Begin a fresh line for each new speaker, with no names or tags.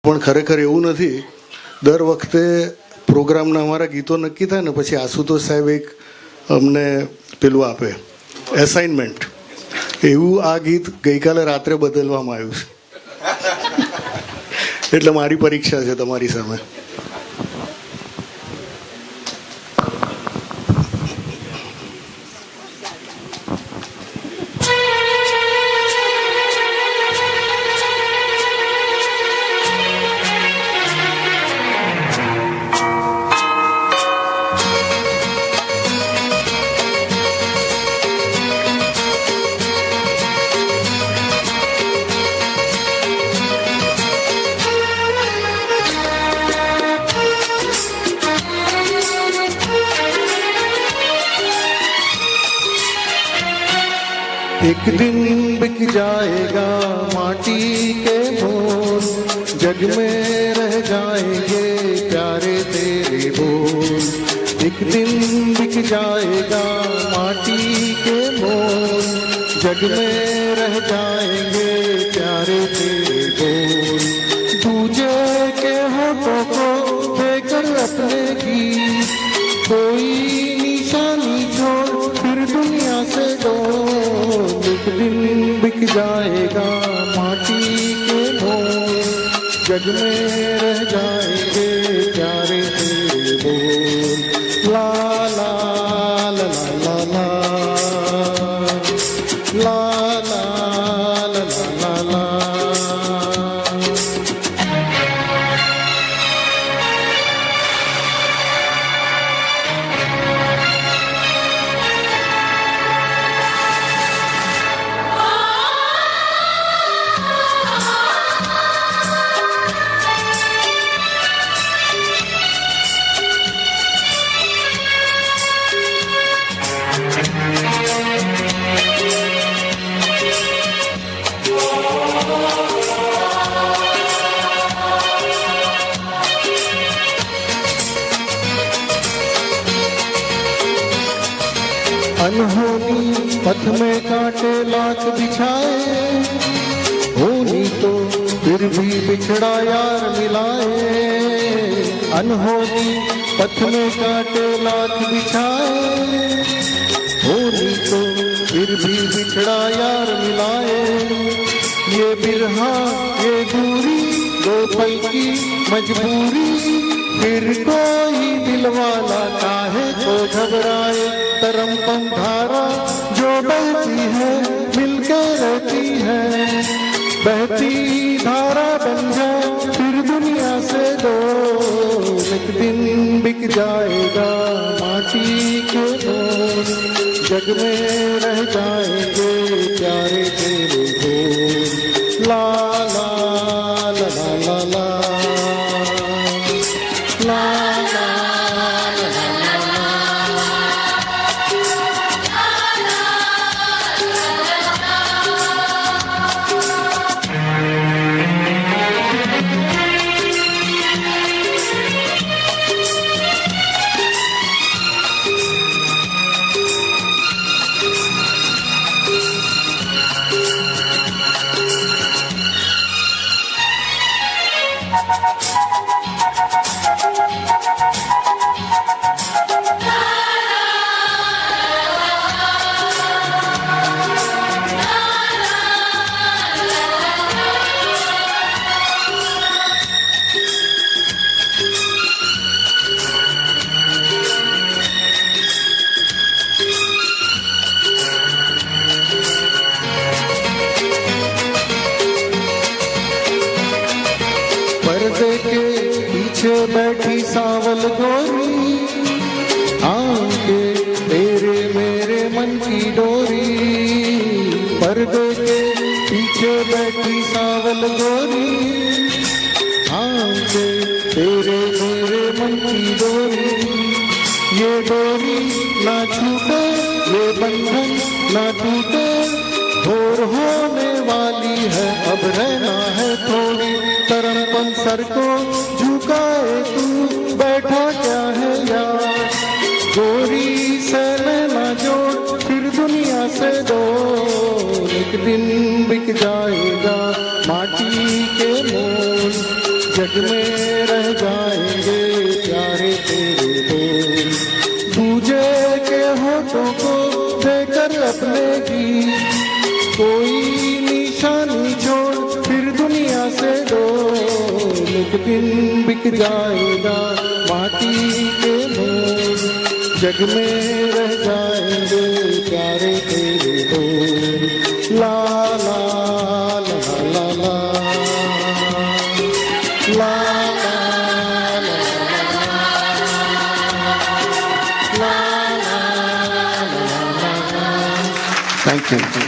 પણ ખરેખર એવું નથી. દર વખતે પ્રોગ્રામના અમારા ગીતો નક્કી થાય ને પછી આશુતોષ સાહેબ એક અમને પેલું આપે એસાઇનમેન્ટ. એવું આ ગીત ગઈકાલે રાત્રે બદલવામાં આવ્યું છે. એટલે મારી પરીક્ષા છે તમારી સામે. एक दिन बिक जाएगा माटी के मोल, जग में रह जाएंगे प्यारे तेरे बोल. एक दिन बिक जाएगा माटी के मोल, जग में रह जाएंगे प्यारे तेरे बोल. दूजे के होठों को देकर अपने की कोई निशानी छोड़ फिर दुनिया से दो. एक दिन बिक जाएगा माटी के मोल, जग में रह जाएंगे प्यारे तेरे बोल. ला ला ला ला ला ला ला ला ला ला. अनहोनी पथ में कांटे लाख बिछाए, होनी तो फिर भी बिछड़ा यार मिलाए. अनहोनी पथ में कांटे लाख बिछाए, होनी तो फिर भी बिछड़ा यार मिलाए. ये बिरहा ये दूरी दो पल की मजबूरी, फिर कोई दिलवाला काहे को घबराए. तरम पम धारा जो बहती है मिलके रहती है, बहती धारा बन जाए फिर दुनिया से दो. एक दिन बिक जाएगा माटी के मोल, जग में रह जाएंगे प्यारे तेरे बोल. ला ला ला ला ला ला ला. पर्दे के पीछे बैठी सावल गोरी, आंके तेरे मेरे मन की डोरी. पर्दे के पीछे बैठी सावल गोरी, आंके तेरे मेरे मन की डोरी. ये डोरी ना छूटे ये बंधन ना टूटे, भोर होने वाली है अब रहना है थोड़ी. तरम सर को झुकाए तू बैठा क्या है यार, गोरी से ना जोड़ फिर दुनिया से दो. एक दिन बिक जाएगा माटी के मोल, जग में रह जाएंगे प्यारे तेरे बोल। दूजे के होठों को देकर अपने की कोई निशानी छोड़ फिर दुनिया से डोल। एक दिन बिक जाएगा माटी के मोल, जग में रह जाएंगे प्यारे तेरे बोल। ला ला ला ला ला ला ला ला ला ला। Thank you.